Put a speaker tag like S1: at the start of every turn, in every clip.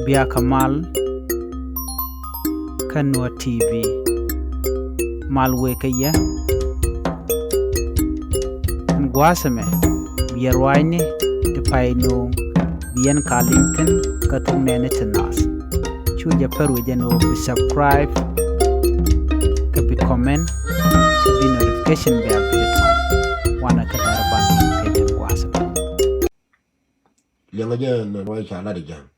S1: Bia Kamal Kanwa TV Malwekaya Ngwasame Bierwine the Paino Bien Carlington Katunenetanas Chuja Perujano be subscribe Kabi comment Kabi notification bell Wana Kataraban Kajan Ngwasame
S2: Lengaja na roy chala de jam.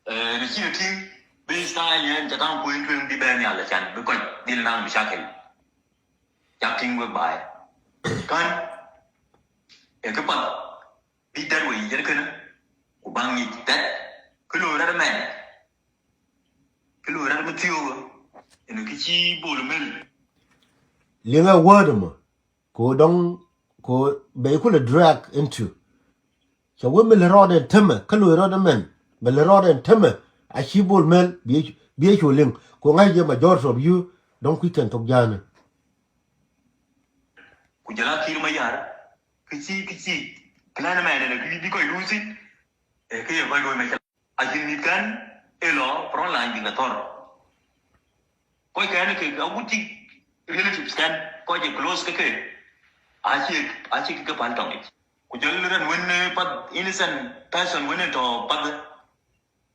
S3: Ni chi ting be style yan ta kan kuin kuin bi ben ya la chan be ko dil nang mishakil. Ya ting we bai. Kan e ka pa bi dar we yer kana ku bang ni tat ku lo ra men. Ku lo ra ma tiyo en ki chi bol mel.
S2: Lenga word mo ko dong ko be ko le drag into. So we mel rod and temme kalu rod men mel rod and temme a shibul mel bi chulim ko ngai je majority of you don't quit and tok jana
S3: Ku jala kir ma yar ki chi kana na men ne bi ko lusin e ke ye ko lo me a jin ni kan e lo pro la ni na tor ko ka ne ke ga wuti relatives kan ko je close ke a chi ke pan tong Kujalan when pat innocent person when to pat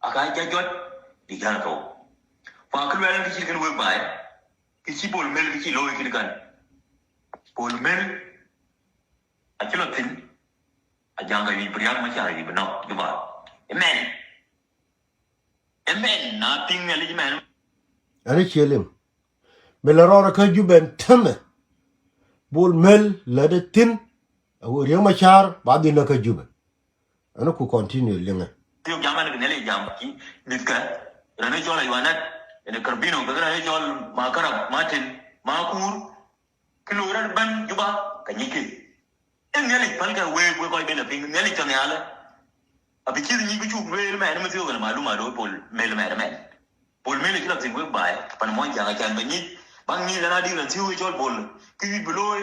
S3: akai jajot digan ko. Fa keluaran kecil kan work by. Kecil bol mel kecil loy kini kan. Bol mel acelo tin ajang kami beriak macam ni benar juga. Amen. Amen. Nothing lagi man.
S2: ani chelim mel rod ka juben temme bul mel la de tin awo riang machar ba din ka juben ano ku continue lenga
S3: Tiap zaman ni nilai jam ki nikah. Rana jual ayuanat. Ini kerbino. Kerana jual makarab, maten, makur. Keluaran ban juga kanyiki. Ini nilai palka we kau bela ping nilai cakap ni ala. Abi kiri ni kucu we mana mesti orang malu pol mel mana. Pol mel kita sih we bay. Pan mau jangan jangan banyi. Bang ni lana di orang siu jual pol. Kiri beloi.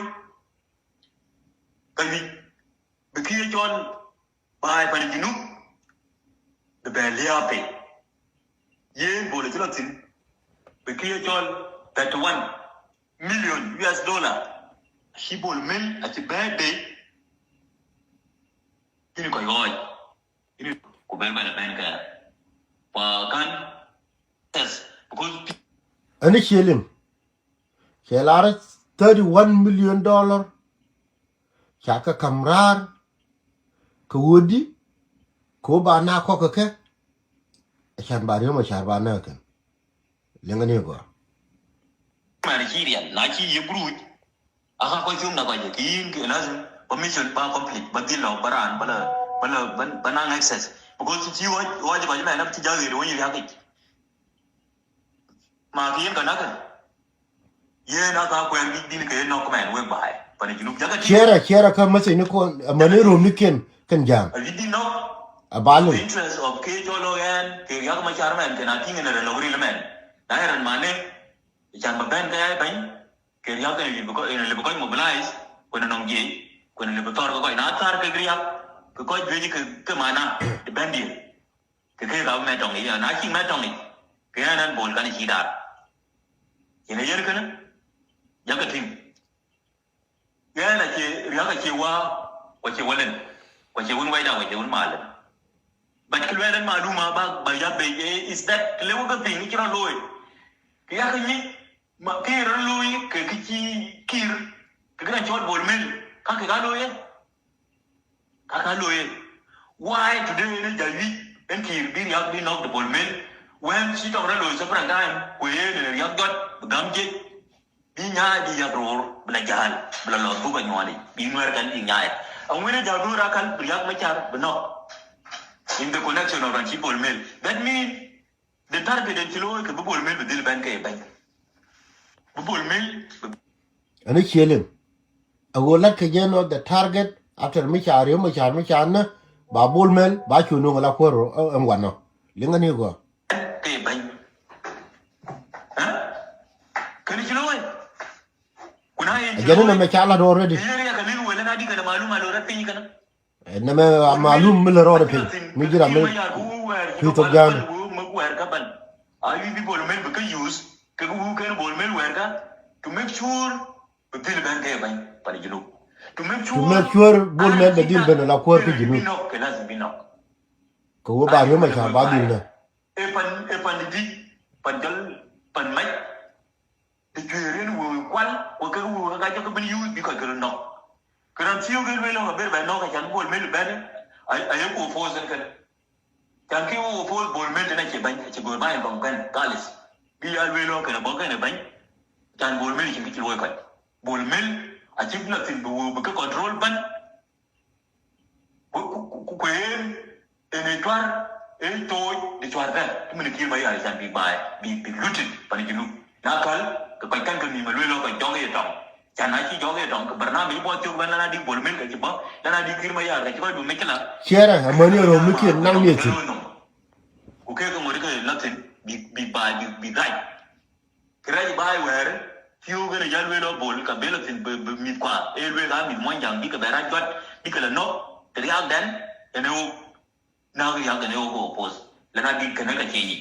S3: Kami. Bekiri jual bay pan jinuk. The Beliape. Ye boleh jelasin. Bekerja jual $31 million. He boleh mil at a bad day. Ini kau goi. Ini kau berbeza dengan kau. Bahkan tes. Because
S2: ani chelim chelar $31 million chaka kamrar ko wodi ko ba na ko ke chan ba riang machar ba na kan lenga ni go
S3: mana Syrian, nak ye brut. Akan kau cium nak aja. Kini lazim permission ba complete. Bagi lo baran banang access. Because cium wajib mana nak tiga hari orang yang hakik. Makin kan nak. Ye nak aku yang di ni ke nak main web bahaya. Pada junub jaga.
S2: chera ka mase ni ko mane rom ni ken kan jam
S3: Di nak.
S2: abalu
S3: Interest of ke jolo yan ke yak macam man ke nanti ngene logri lemen dairan mane jangan ben kaya bain ke yak ni lebih kau mobilize kena nongji kena lebih tor kau natar ke griak ke kau jadi ke mana ben dia ke kau metong ni na sing metong ni ke nan bol kan hidar ini yer kana yak tim ya na ke yak ke wa ke walen wa ke wun waida wa ke wun malam But keluaran maluma bayar beye is that lewu ka thing kira loy. Kaya kanyi kira loy ke kici kir kena chot bol mel ka ke loy ka loy. Why today ni jadi en kir bir yak di knock the bol mel when she talk loy sa prang time ko ye ne yak got gamje bi nya di yak ror bela jahan bela lo bu kan wali bi nuar kan di nya. Angwene jago rakan yak machar benok in the connection of Ranchi Bol Mill. That means the target and Chilo ke Bol Mill with the bank bank. Bol Mill
S2: ani chelim awola ke jeno the target after machar na ba bul mel ba chunu ngala ko am wano lenga ni go
S3: ke bank. Huh? Can you know it? Kuna
S2: ajana na machala do already
S3: Nigeria kan ni wala na di kana malum alora pinyi kana.
S2: انما معلوم من الرادة في مجرى من في تجان
S3: where ka ban ayu bi bol mel ka use ka wu ka bol mel where ka to make sure the deal ban ka ban para julu to make
S2: sure bol mel the deal ban la ko ke jinu
S3: no ke lazim bi no
S2: ko ba yo ma cha ba deal na
S3: e pan di pan dal pan mai de jere wu kwal ko ka wu ka ka ban use bi ka no kan tiyo ge lo ga ber ba no ka chan bol mel ban ay ko force kan kan ki wo force bol mel na ke ban ke bol ban ban kan galis bi al we lo kan ba kan ban kan bol mel ki lo kan bol mel a chip na tin bu ka control ban ku ene twar e toy de twar da mun ki ba ya san bi bi lutin pan jinu nakal ka kan kan ni ma lo ka jong e tong chana chi jong e tong ka barna mi bo tu ban na di bol mel ka chi ba na di kir ma ya ka chi ba du me kala
S2: shera amani ro mi ki nang ni ti
S3: ku ke ko ngori ka latin bi bi dai krai ba wer tiu ga ya lo bol ka be latin mi kwa e lo ga mi mon jang bi ka ba ra jot bi ka no tri ak dan ene o na ga ya ga ne o ko pos la na di ka na ka chi ni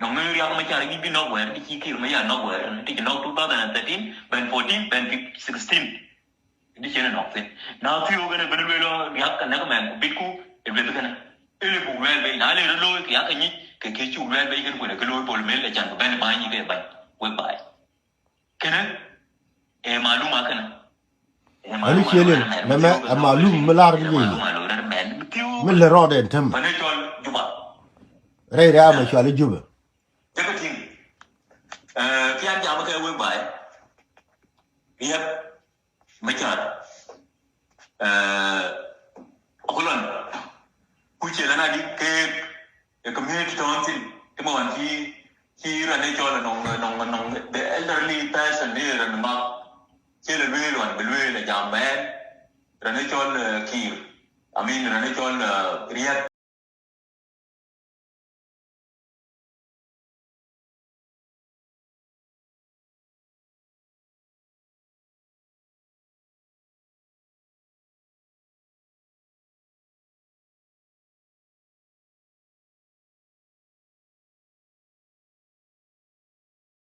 S3: no me ri ak ma cha ri bi no wer di chi kir ma ya no wer di ki no 2013 ben 14 ben 16 di chi no tin na tiu ga ne ben lo ya ka na ka man bi ku e be ka na e le bu wel be na le lo ki ya ka ni ke chu wel be ke ko ne ke lo bol mel le chan ben ba ni be ba we ba kene e maluma kana
S2: ani chelen na ma malum melar ni mi le ro den tem
S3: pane chol juba
S2: re ra ma chale juba
S3: jaga ting kian jam ka we bai yep machar kolon ku che lana di ke e community township ke mo an ki ra ne chol nong the elderly person here and ma che le we lo an be le jam ben ra ne chol kir I mean ra ne chol riat